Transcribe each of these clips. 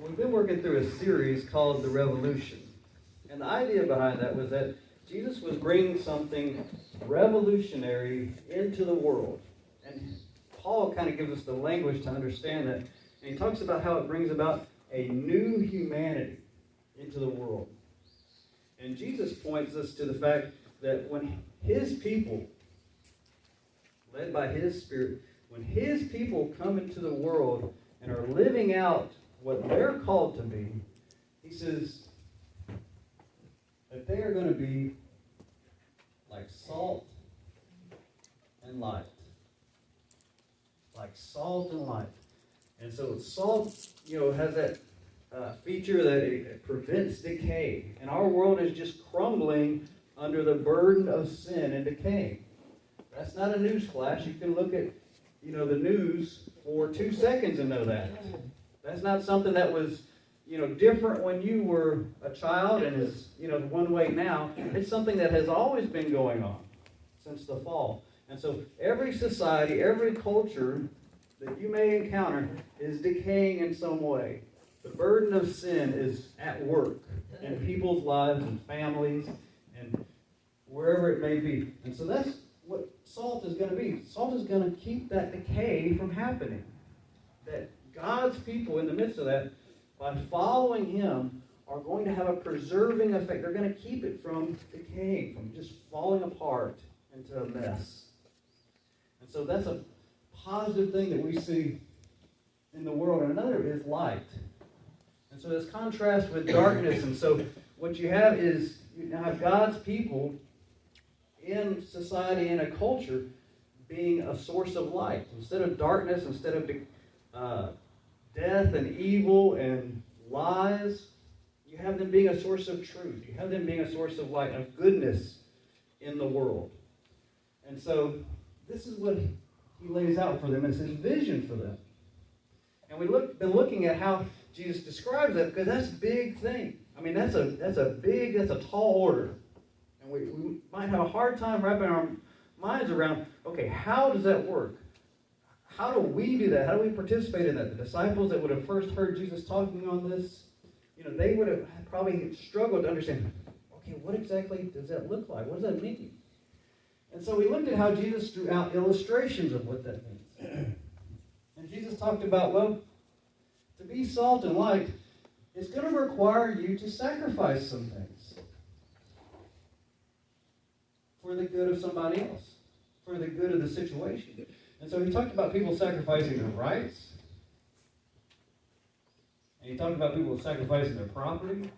we've been working through a series called The Revolution. And the idea behind that was that Jesus was bringing something revolutionary into the world. And Paul kind of gives us the language to understand that. And he talks about how it brings about a new humanity into the world. And Jesus points us to the fact that when his people, led by his Spirit, when his people come into the world and are living out what they're called to be, he says that they are going to be like salt and light. Like salt and light. And so salt, has that feature that it prevents decay. And our world is just crumbling under the burden of sin and decay. That's not a news flash. You can look at, the news for 2 seconds and know that. That's not something that was, different when you were a child and is, one way now. It's something that has always been going on since the fall. And so every society, every culture that you may encounter is decaying in some way. The burden of sin is at work in people's lives and families and wherever it may be. And so that's what salt is going to be. Salt is going to keep that decay from happening. That God's people in the midst of that, by following him, are going to have a preserving effect. They're going to keep it from decaying, from just falling apart into a mess. And so that's a positive thing that we see in the world. And another is light. And so this contrast with darkness. And so what you have is, you now have God's people in society, in a culture, being a source of light. Instead of darkness, instead of death and evil and lies, you have them being a source of truth. You have them being a source of light, of goodness in the world. And so this is what he lays out for them. It's his vision for them. And we've been looking at how Jesus describes that, because that's a big thing. I mean, that's a tall order. And we might have a hard time wrapping our minds around, okay, how does that work? How do we do that? How do we participate in that? The disciples that would have first heard Jesus talking on this, they would have probably struggled to understand, okay, what exactly does that look like? What does that mean? And so we looked at how Jesus drew out illustrations of what that means. And Jesus talked about, to be salt and light, it's going to require you to sacrifice some things for the good of somebody else, for the good of the situation. And so he talked about people sacrificing their rights. And he talked about people sacrificing their property.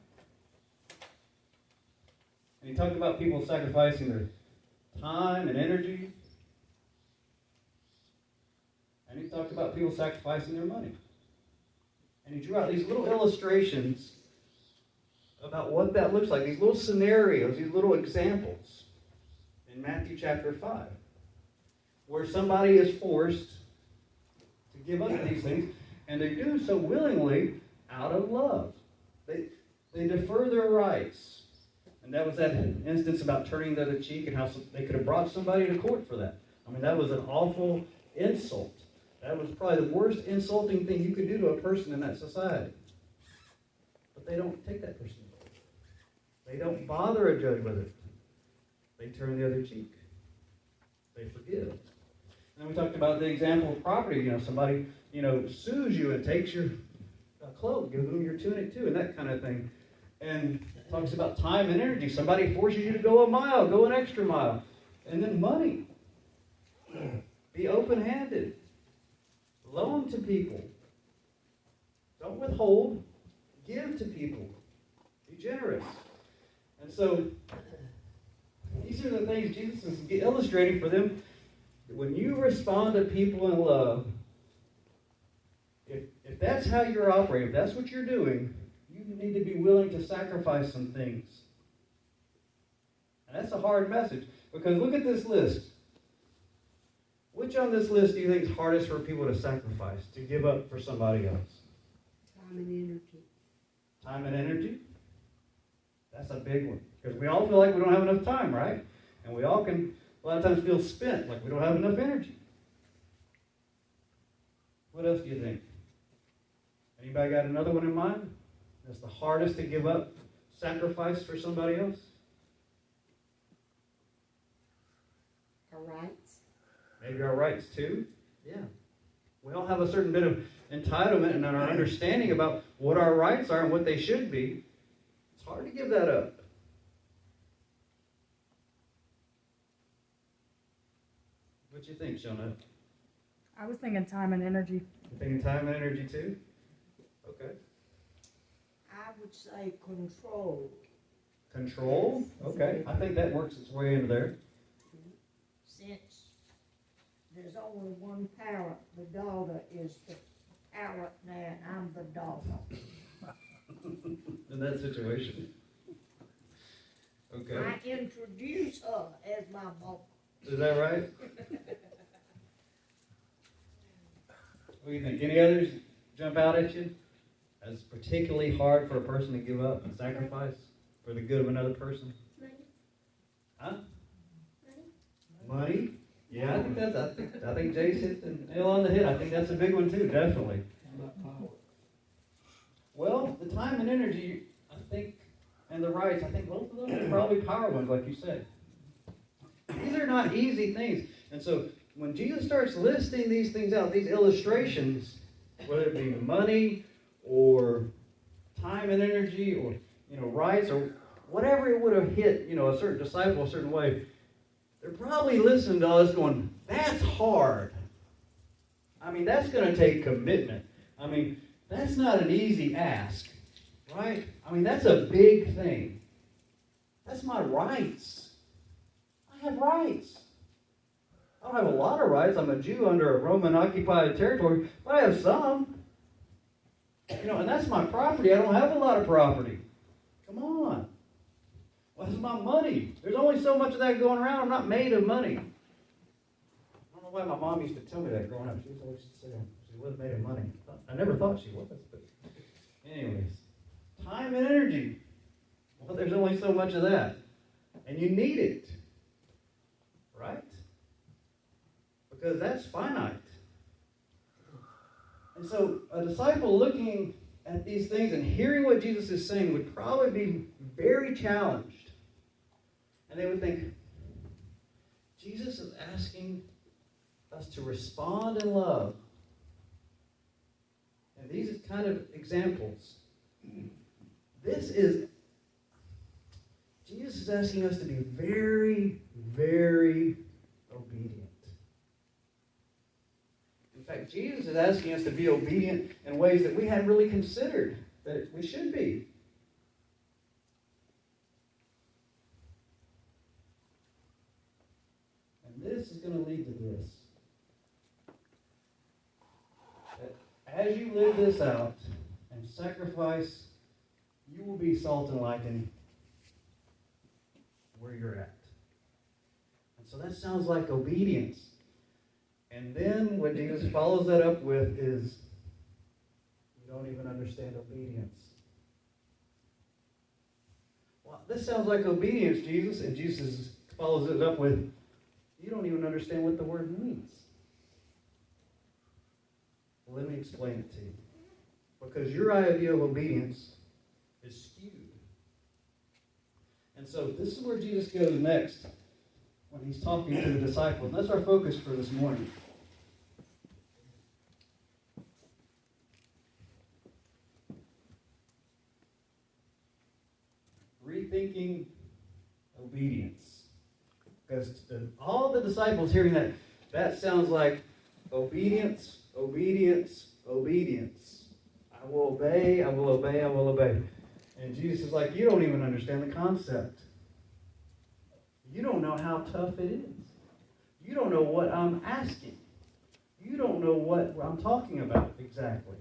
And he talked about people sacrificing their time and energy. And he talked about people sacrificing their money. And he drew out these little illustrations about what that looks like, these little scenarios, these little examples in Matthew chapter 5, where somebody is forced to give up these things, and they do so willingly out of love. They defer their rights. And that was that instance about turning the other cheek and how they could have brought somebody to court for that. I mean, that was an awful insult. That was probably the worst insulting thing you could do to a person in that society. But they don't take that person to court. They don't bother a judge with it. They turn the other cheek. They forgive. And then we talked about the example of property. Somebody, sues you and takes your cloak, gives them your tunic too, and that kind of thing. And talks about time and energy. Somebody forces you to go a mile, go an extra mile. And then money. Be open-handed. Loan to people. Don't withhold. Give to people. Be generous. And so, these are the things Jesus is illustrating for them. When you respond to people in love, if that's how you're operating, if that's what you're doing, you need to be willing to sacrifice some things. And that's a hard message, because look at this list. Which on this list do you think is hardest for people to sacrifice, to give up for somebody else? Time and energy. Time and energy? That's a big one. Because we all feel like we don't have enough time, right? And we all can, a lot of times, feel spent, like we don't have enough energy. What else do you think? Anybody got another one in mind? That's the hardest to give up, sacrifice for somebody else? Our rights. Maybe our rights too? Yeah. We all have a certain bit of entitlement and our understanding about what our rights are and what they should be. It's hard to give that up. What you think, Shona? I was thinking time and energy. You thinking time and energy too? Okay. I would say control. Control? Okay. I think that works its way into there. Since there's only one parent, the daughter is the parent now, and I'm the daughter. In that situation. Okay. I introduce her as my mom. Is that right? What do you think? Any others jump out at you? As particularly hard for a person to give up and sacrifice for the good of another person? Money. Huh? Money. Money? Yeah, I think Jay's hit the nail on the head. I think that's a big one too, definitely. Well, the time and energy, I think, and the rights, I think both of those are probably power ones, like you said. These are not easy things. And so when Jesus starts listing these things out, these illustrations, whether it be money or time and energy or rights or whatever it would have hit a certain disciple a certain way, they're probably listening to us going, that's hard. I mean, that's going to take commitment. I mean, that's not an easy ask, right? I mean, that's a big thing. That's my rights. I have rights. I don't have a lot of rights. I'm a Jew under a Roman-occupied territory, but I have some. And that's my property. I don't have a lot of property. Come on. Well, that's my money. There's only so much of that going around. I'm not made of money. I don't know why my mom used to tell me that growing up. She was always saying she wasn't made of money. I never thought she was. But anyways, time and energy. Well, there's only so much of that. And you need it. Right? Because that's finite. And so a disciple looking at these things and hearing what Jesus is saying would probably be very challenged. And they would think, Jesus is asking us to respond in love. And these are kind of examples. Jesus is asking us to be very, very obedient. In fact, Jesus is asking us to be obedient in ways that we hadn't really considered that we should be. And this is going to lead to this. That as you live this out and sacrifice, you will be salt and light in where you're at. And so that sounds like obedience. And then what Jesus follows that up with is, you don't even understand obedience. Well, this sounds like obedience, Jesus. And Jesus follows it up with, you don't even understand what the word means. Well, let me explain it to you. Because your idea of obedience is skewed. And so this is where Jesus goes next when he's talking to the disciples. And that's our focus for this morning. Rethinking obedience. Because all the disciples hearing that sounds like obedience, obedience, obedience. I will obey, I will obey, I will obey. And Jesus is like, you don't even understand the concept. You don't know how tough it is. You don't know what I'm asking. You don't know what I'm talking about exactly.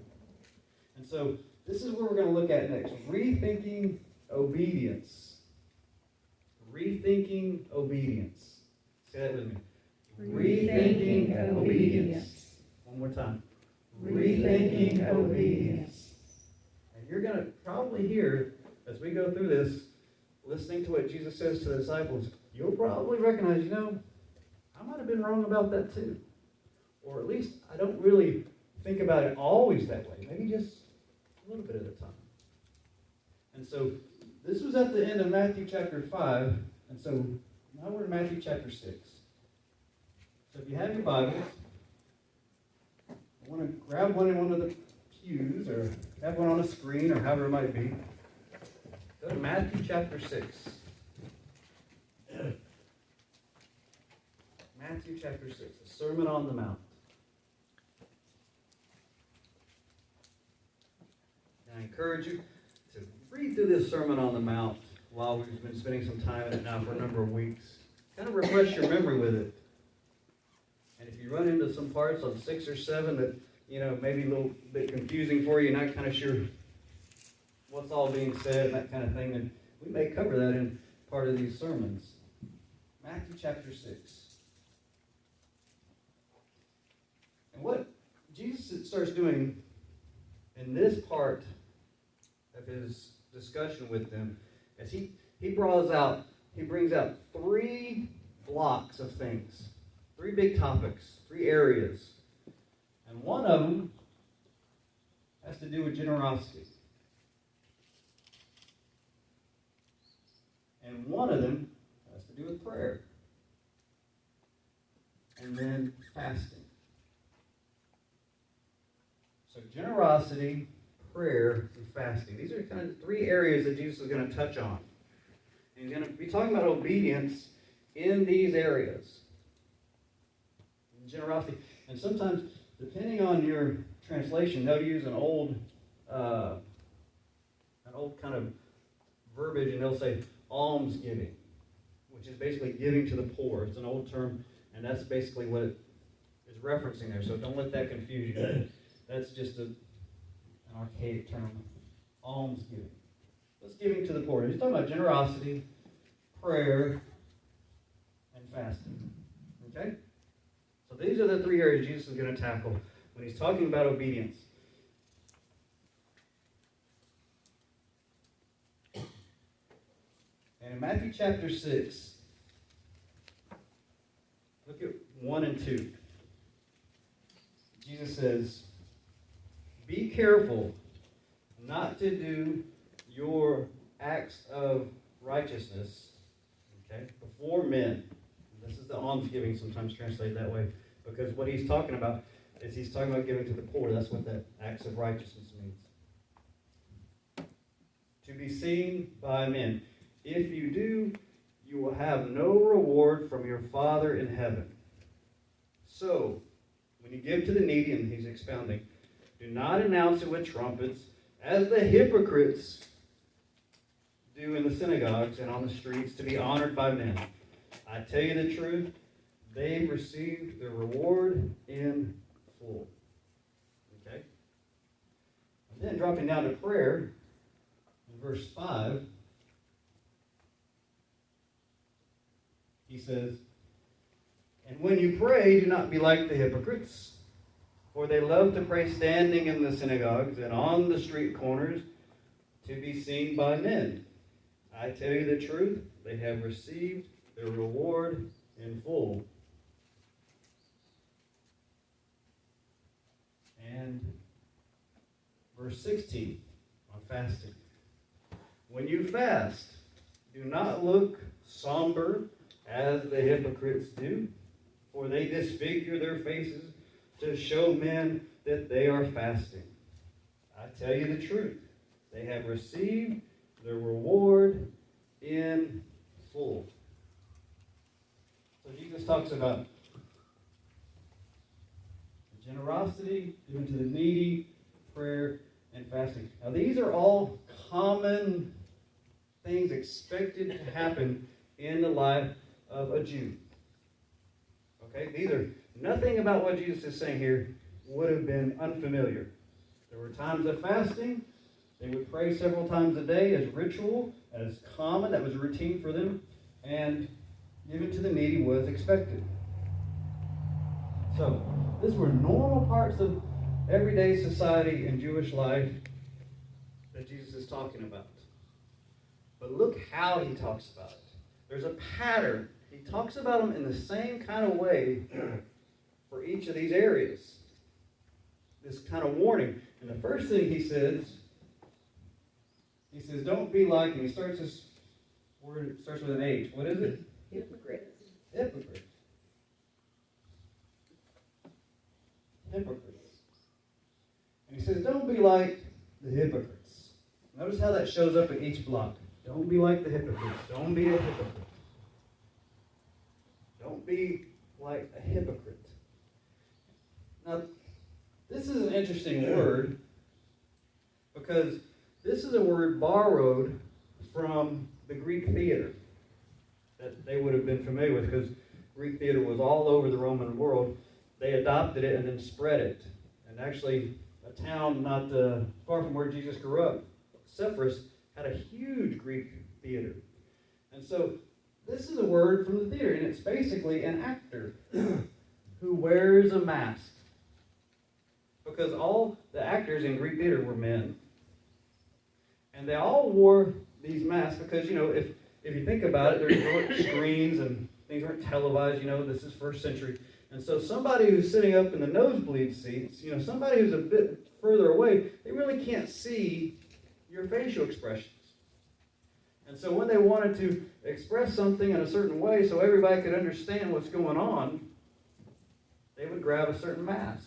And so this is what we're going to look at next. Rethinking obedience. Rethinking obedience. Say that with me. Rethinking obedience. One more time. Rethinking obedience. And you're going to probably hear, as we go through this, listening to what Jesus says to the disciples, you'll probably recognize, I might have been wrong about that too. Or at least I don't really think about it always that way. Maybe just a little bit at a time. And so this was at the end of Matthew chapter 5, and so now we're in Matthew chapter 6. So if you have your Bibles, I want to grab one in one of the pews, or have one on a screen, or however it might be. Go to Matthew chapter 6. Matthew chapter 6, the Sermon on the Mount. And I encourage you to read through this Sermon on the Mount while we've been spending some time in it now for a number of weeks. Kind of refresh your memory with it. And if you run into some parts on 6 or 7 that, maybe a little bit confusing for you, not kind of sure what's all being said and that kind of thing, then we may cover that in part of these sermons. Matthew chapter 6. And what Jesus starts doing in this part of his discussion with them is he brings out 3 blocks of things, 3 big topics, 3 areas. And one of them has to do with generosity. And one of them has to do with prayer. And then fasting. So generosity, prayer, and fasting. These are kind of 3 areas that Jesus is going to touch on. And he's going to be talking about obedience in these areas. And generosity. And sometimes, depending on your translation, they'll use an old kind of verbiage, and they'll say almsgiving, which is basically giving to the poor. It's an old term, and that's basically what it is referencing there. So don't let that confuse you. That's just an archaic term, almsgiving. That's giving to the poor. He's talking about generosity, prayer, and fasting. Okay? So these are the 3 areas Jesus is going to tackle when he's talking about obedience. And in Matthew chapter 6, look at 1 and 2. Jesus says, "Be careful not to do your acts of righteousness, before men." This is the almsgiving, sometimes translated that way, because what he's talking about is he's talking about giving to the poor. That's what that acts of righteousness means. To be seen by men. If you do, you will have no reward from your Father in heaven. So, when you give to the needy, and he's expounding, do not announce it with trumpets, as the hypocrites do in the synagogues and on the streets, to be honored by men. I tell you the truth, they've received their reward in full. Okay? And then dropping down to prayer, in verse 5, he says, "And when you pray, do not be like the hypocrites, for they love to pray standing in the synagogues and on the street corners to be seen by men. I tell you the truth, they have received their reward in full." And verse 16 on fasting. "When you fast, do not look somber as the hypocrites do, for they disfigure their faces to show men that they are fasting. I tell you the truth, they have received their reward in full." So Jesus talks about generosity, giving to the needy, prayer, and fasting. Now these are all common things expected to happen in the life of a Jew. Okay? These are nothing about what Jesus is saying here would have been unfamiliar. There were times of fasting. They would pray several times a day as ritual, as common. That was routine for them. And giving to the needy was expected. So, these were normal parts of everyday society and Jewish life that Jesus is talking about. But look how he talks about it. There's a pattern. He talks about them in the same kind of way for each of these areas. This kind of warning. And the first thing he says He says, don't be like, and he starts this word, it starts with an H. What is it? Hypocrites. Hypocrites. Hypocrites. And he says, don't be like the hypocrites. Notice how that shows up in each block. Don't be like the hypocrites. Don't be a hypocrite. Don't be like a hypocrite. Now, this is an interesting word because this is a word borrowed from the Greek theater that they would have been familiar with because Greek theater was all over the Roman world. They adopted it and then spread it. And actually, a town not far from where Jesus grew up, Sepphoris, had a huge Greek theater. And so this is a word from the theater, and it's basically an actor who wears a mask. Because all the actors in Greek theater were men. And they all wore these masks because, if you think about it, there weren't screens and things weren't televised, this is first century. And so somebody who's sitting up in the nosebleed seats, somebody who's a bit further away, they really can't see your facial expressions. And so when they wanted to express something in a certain way so everybody could understand what's going on, they would grab a certain mask.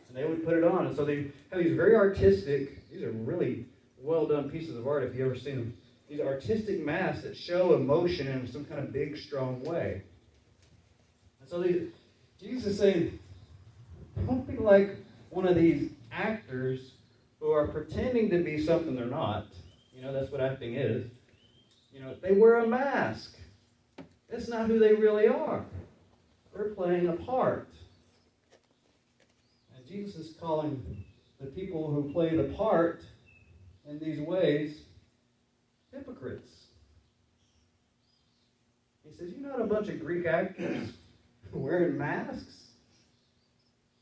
And they would put it on. And so they have these very artistic, these are really well done pieces of art if you've ever seen them. These artistic masks that show emotion in some kind of big, strong way. And so Jesus is saying, don't be like one of these actors who are pretending to be something they're not. That's what acting is. They wear a mask. That's not who they really are. They're playing a part. And Jesus is calling the people who play the part in these ways hypocrites. He says, you're not a bunch of Greek actors wearing masks.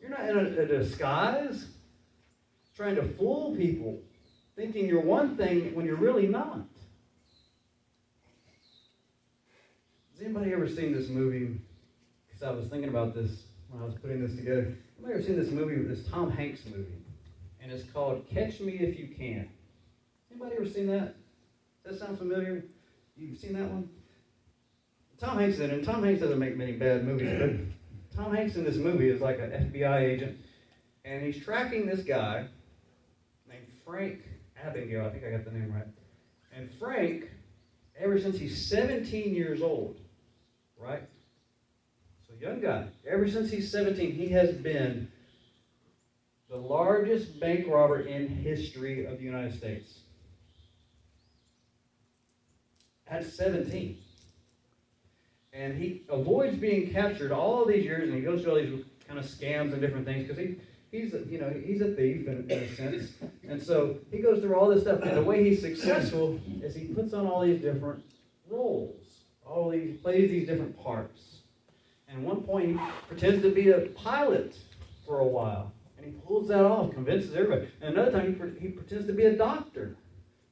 You're not in a disguise trying to fool people, thinking you're one thing when you're really not. Has anybody ever seen this movie? Because I was thinking about this when I was putting this together. Anybody ever seen this movie, this Tom Hanks movie? And it's called Catch Me If You Can. Anybody ever seen that? Does that sound familiar? You've seen that one? Tom Hanks is in it, and Tom Hanks doesn't make many bad movies, but Tom Hanks in this movie is like an FBI agent, and he's tracking this guy named Frank Abigail. I think I got the name right. And Frank, ever since he's 17 years old, right? So young guy. Ever since he's 17, he has been the largest bank robber in history of the United States. At 17. And he avoids being captured all of these years, and he goes through all these kind of scams and different things because he's a thief in a sense. And so he goes through all this stuff, and the way he's successful is he puts on all these different roles. Plays these different parts. And at one point, he pretends to be a pilot for a while. And he pulls that off, convinces everybody. And another time, he pretends to be a doctor.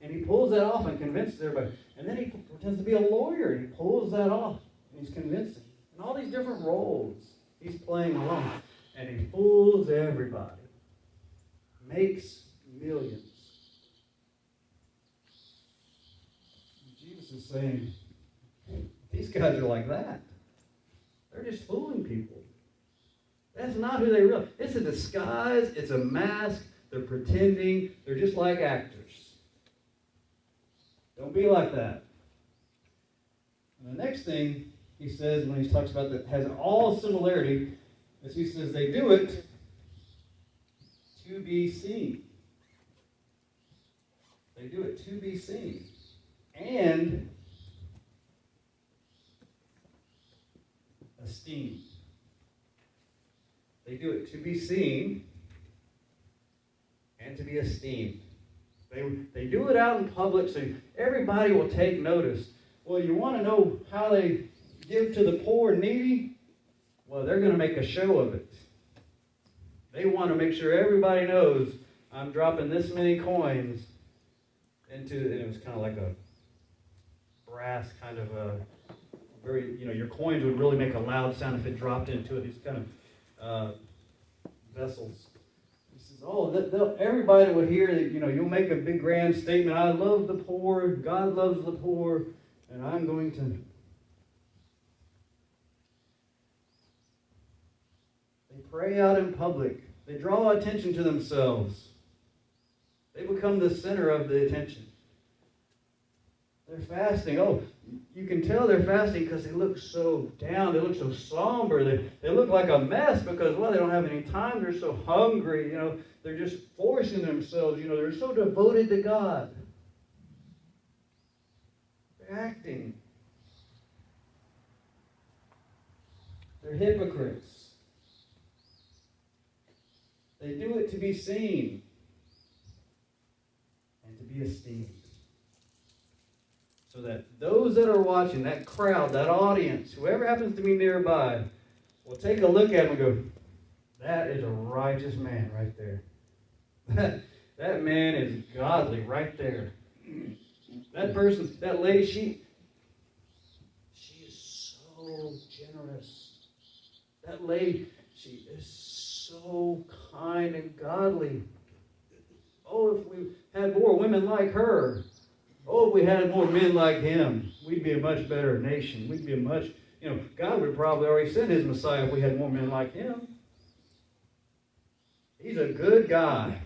And he pulls that off and convinces everybody. And then he pretends to be a lawyer. And he pulls that off. And he's convincing. And all these different roles he's playing along. And he fools everybody. Makes millions. And Jesus is saying, these guys are like that. They're just fooling people. That's not who they really are. It's a disguise. It's a mask. They're pretending. They're just like actors. Don't be like that. And the next thing he says when he talks about that has all similarity is he says they do it to be seen. They do it to be seen. And esteemed. They do it to be seen and to be esteemed. They do it out in public so everybody will take notice. Well, you want to know how they give to the poor and needy? Well, they're going to make a show of it. They want to make sure everybody knows I'm dropping this many coins into, and it was kind of like a brass kind of a very, your coins would really make a loud sound if it dropped into it, these kind of vessels. He says, Oh, everybody will hear that, you'll make a big grand statement. I love the poor. God loves the poor. And I'm going to... They pray out in public. They draw attention to themselves. They become the center of the attention. They're fasting. Oh, you can tell they're fasting because they look so down. They look so somber. They look like a mess because, well, they don't have any time. They're so hungry. They're just forcing themselves. They're so devoted to God. They're acting. They're hypocrites. They do it to be seen and to be esteemed. So that those that are watching, that crowd, that audience, whoever happens to be nearby, will take a look at him and go, that is a righteous man right there. That man is godly right there. That person, that lady, she is so generous. That lady, she is so kind and godly. Oh, if we had more women like her. Oh, if we had more men like him, we'd be a much better nation. We'd be a much, God would probably already send his Messiah if we had more men like him. He's a good guy.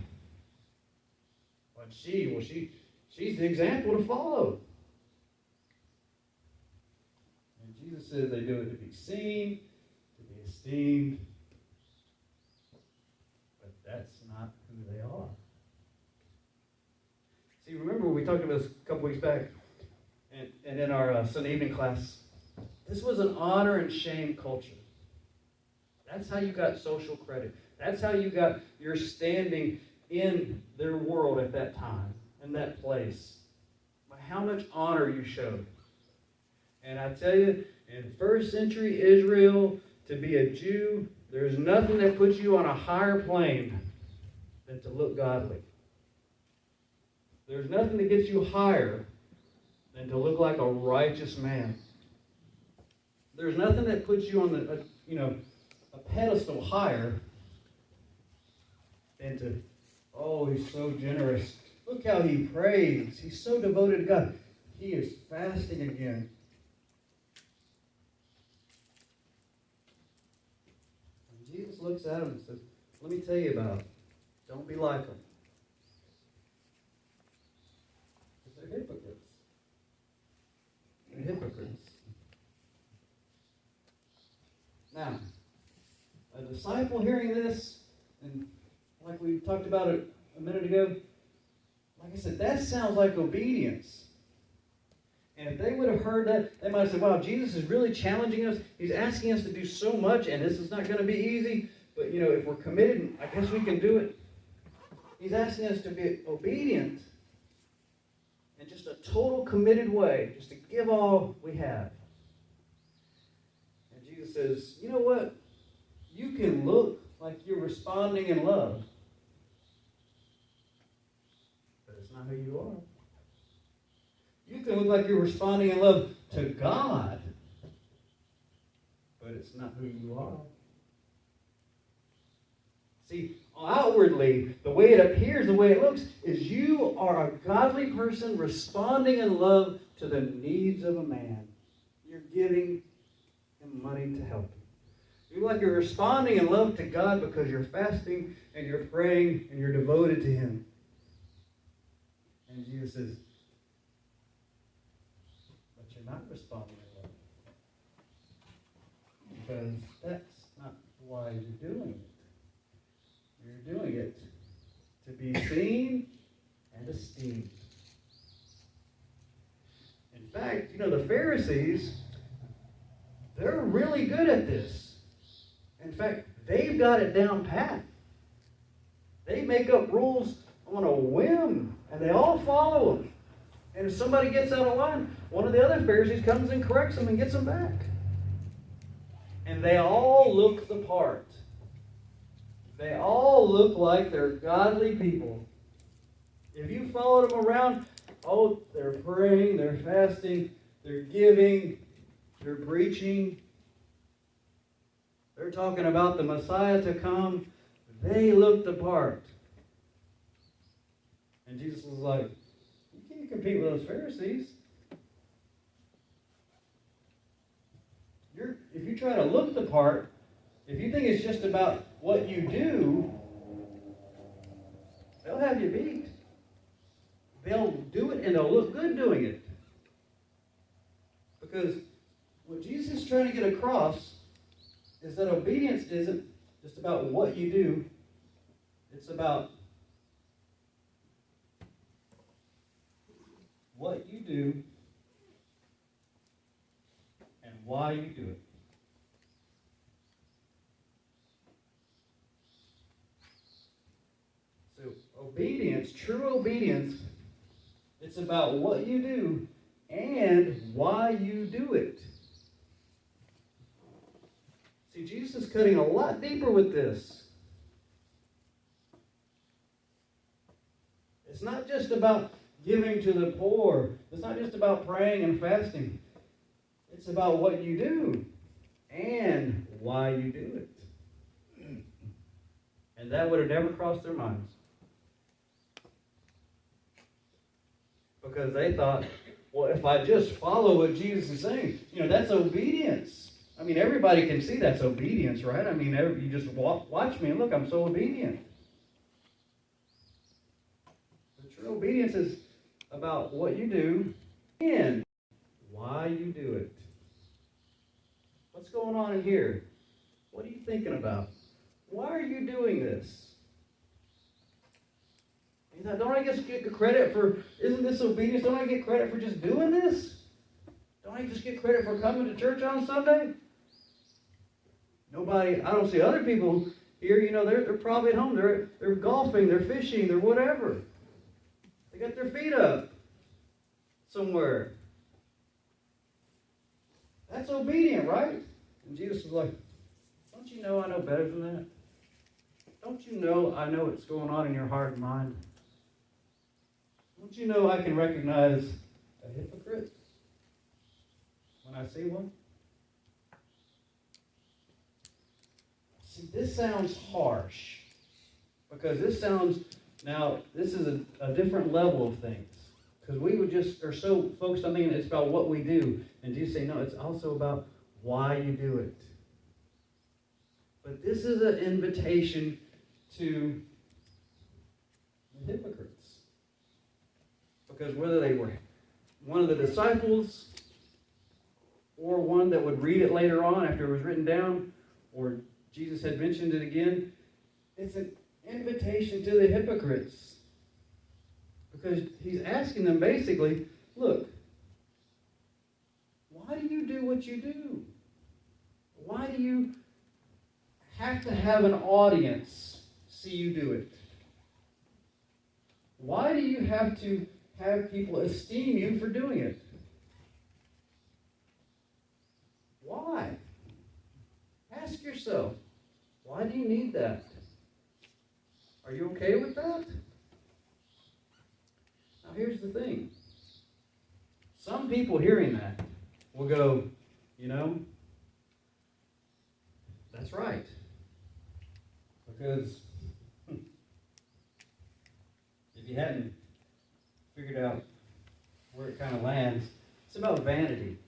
But she's the example to follow. And Jesus says they do it to be seen, to be esteemed. But that's not who they are. See, remember we talked about this a couple weeks back, and in our Sunday evening class, this was an honor and shame culture. That's how you got social credit. That's how you got your standing in their world at that time, in that place. By how much honor you showed. And I tell you, in first century Israel, to be a Jew, there's nothing that puts you on a higher plane than to look godly. There's nothing that gets you higher than to look like a righteous man. There's nothing that puts you on a pedestal higher than to, oh, he's so generous. Look how he prays. He's so devoted to God. He is fasting again. And Jesus looks at him and says, let me tell you about it. Don't be like them. They're hypocrites. They're hypocrites. Now, a disciple hearing this, and like we talked about it a minute ago, like I said, that sounds like obedience. And if they would have heard that, they might have said, wow, Jesus is really challenging us. He's asking us to do so much, and this is not going to be easy. But, if we're committed, I guess we can do it. He's asking us to be obedient in just a total committed way, just to give all we have. And Jesus says, you know what? You can look like you're responding in love, but it's not who you are. You can look like you're responding in love to God, but it's not who you are. See, outwardly, the way it appears, the way it looks, is you are a godly person responding in love to the needs of a man. You're giving him money to help him. You look like you're responding in love to God because you're fasting and you're praying and you're devoted to him. And Jesus says, but you're not responding in love. Because that's not why you're doing it. You're doing it to be seen and esteemed. In fact, the Pharisees, they're really good at this. In fact, they've got it down pat. They make up rules on a whim, and they all follow them. And if somebody gets out of line, one of the other Pharisees comes and corrects them and gets them back. And they all look the part. They all look like they're godly people. If you followed them around, oh, they're praying, they're fasting, they're giving, they're preaching. They're talking about the Messiah to come. They look the part. And Jesus was like, you can't compete with those Pharisees. If you try to look the part, if you think it's just about what you do, they'll have you beat. They'll do it and they'll look good doing it. Because what Jesus is trying to get across is that obedience isn't just about what you do. It's about what you do and why you do it. So obedience, true obedience, it's about what you do and why you do it. See, Jesus is cutting a lot deeper with this. It's not just about giving to the poor. It's not just about praying and fasting. It's about what you do and why you do it. And that would have never crossed their minds. Because they thought, well, if I just follow what Jesus is saying, that's obedience. I mean, everybody can see that's obedience, right? I mean, you just watch me and look, I'm so obedient. The true obedience is about what you do and why you do it. What's going on in here? What are you thinking about? Why are you doing this? Don't I just get credit for, isn't this obedience? Don't I get credit for just doing this? Don't I just get credit for coming to church on Sunday? Nobody, I don't see other people here, they're probably at home. They're golfing, they're fishing, they're whatever. They got their feet up somewhere. That's obedient, right? And Jesus was like, don't you know I know better than that? Don't you know I know what's going on in your heart and mind? Don't you know I can recognize a hypocrite when I see one? See, this sounds harsh. Because this is a different level of things. Because we are so focused on thinking it's about what we do. And Jesus say, no, it's also about why you do it. But this is an invitation to the hypocrites. Because whether they were one of the disciples or one that would read it later on after it was written down, or Jesus had mentioned it again, it's an invitation to the hypocrites. Because he's asking them basically, look, why do you do what you do? Why do you have to have an audience see you do it? Why do you have to have people esteem you for doing it? Why? Ask yourself, why do you need that? Are you okay with that? Now here's the thing. Some people hearing that will go, that's right. Because if you hadn't figured out where it kind of lands, it's about vanity.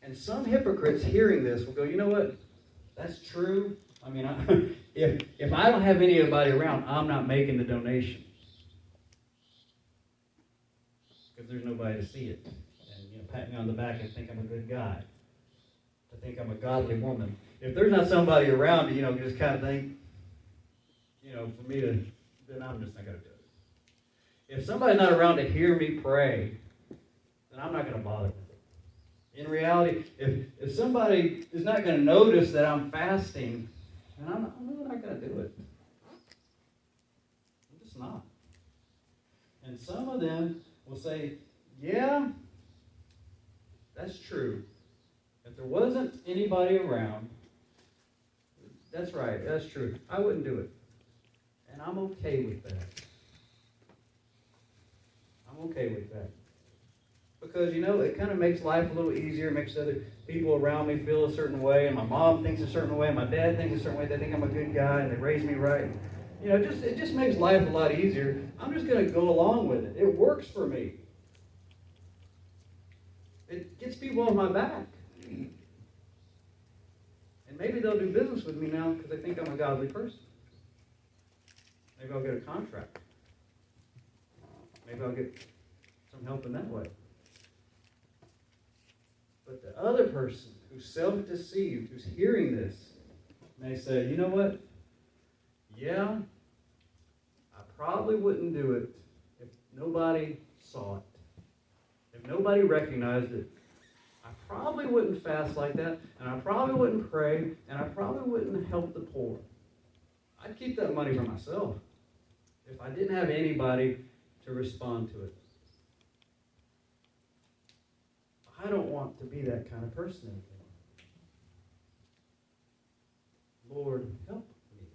And some hypocrites hearing this will go, you know what? That's true. I mean, if I don't have anybody around, I'm not making the donation. Because there's nobody to see it. And pat me on the back and think I'm a good guy. I think I'm a godly woman. If there's not somebody around to, just kind of think, for me to, then I'm just not going to do it. If somebody's not around to hear me pray, then I'm not going to bother with it. In reality, if somebody is not going to notice that I'm fasting, then I'm really not going to do it. I'm just not. And some of them will say, yeah, that's true. If there wasn't anybody around, that's right, that's true. I wouldn't do it. And I'm okay with that. I'm okay with that. Because, it kind of makes life a little easier, makes other people around me feel a certain way, and my mom thinks a certain way, and my dad thinks a certain way, they think I'm a good guy, and they raise me right. You know, it just makes life a lot easier. I'm just going to go along with it. It works for me. It gets people on my back. And maybe they'll do business with me now because they think I'm a godly person. Maybe I'll get a contract. Maybe I'll get some help in that way. But the other person who's self-deceived, who's hearing this, may say, you know what? Yeah, I probably wouldn't do it if nobody saw it. If nobody recognized it. I probably wouldn't fast like that, and I probably wouldn't pray, and I probably wouldn't help the poor. I'd keep that money for myself if I didn't have anybody to respond to it. I don't want to be that kind of person anymore. Lord, help me.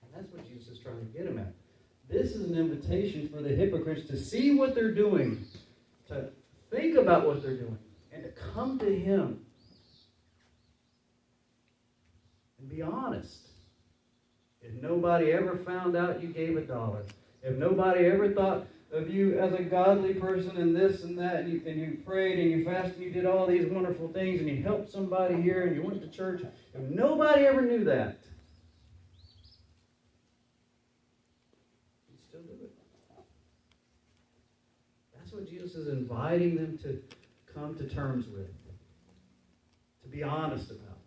And that's what Jesus is trying to get him at. This is an invitation for the hypocrites to see what they're doing, to think about what they're doing, and to come to him and be honest. If nobody ever found out you gave $1, if nobody ever thought of you as a godly person and this and that, and you prayed and you fasted and you did all these wonderful things and you helped somebody here and you went to church, if nobody ever knew that, you'd still do it. That's what Jesus is inviting them to come to terms with, to be honest about.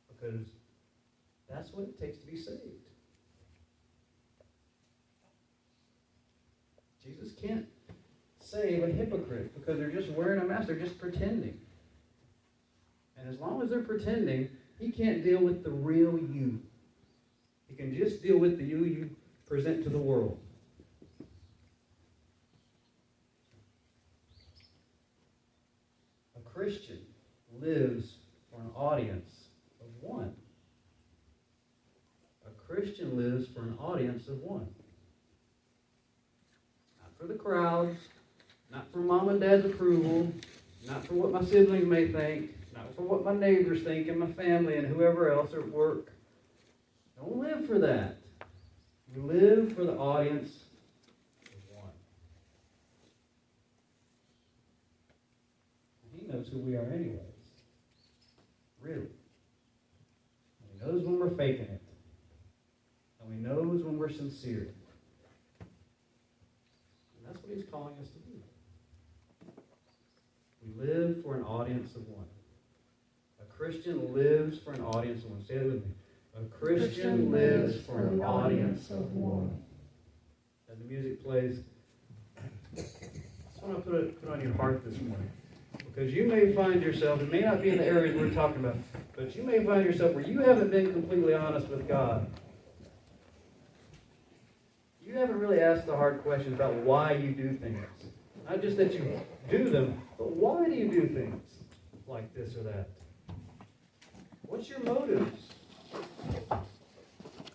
Because that's what it takes to be saved. Jesus can't save a hypocrite because they're just wearing a mask. They're just pretending. And as long as they're pretending, he can't deal with the real you. He can just deal with the you present to the world. A Christian lives for an audience of one. A Christian lives for an audience of one. For the crowds, not for mom and dad's approval, not for what my siblings may think, not for what my neighbors think and my family and whoever else at work. Don't live for that. You live for the audience of one. He knows who we are anyways. Really. He knows when we're faking it. And he knows when we're sincere. That's what he's calling us to do. We live for an audience of one. A Christian lives for an audience of one. Say it with me. A Christian lives for an audience of one. As the music plays, I just want to put on your heart this morning. Because you may find yourself, it may not be in the areas we're talking about, but you may find yourself where you haven't been completely honest with God. You haven't really asked the hard questions about why you do things. Not just that you do them, but why do you do things like this or that? What's your motives?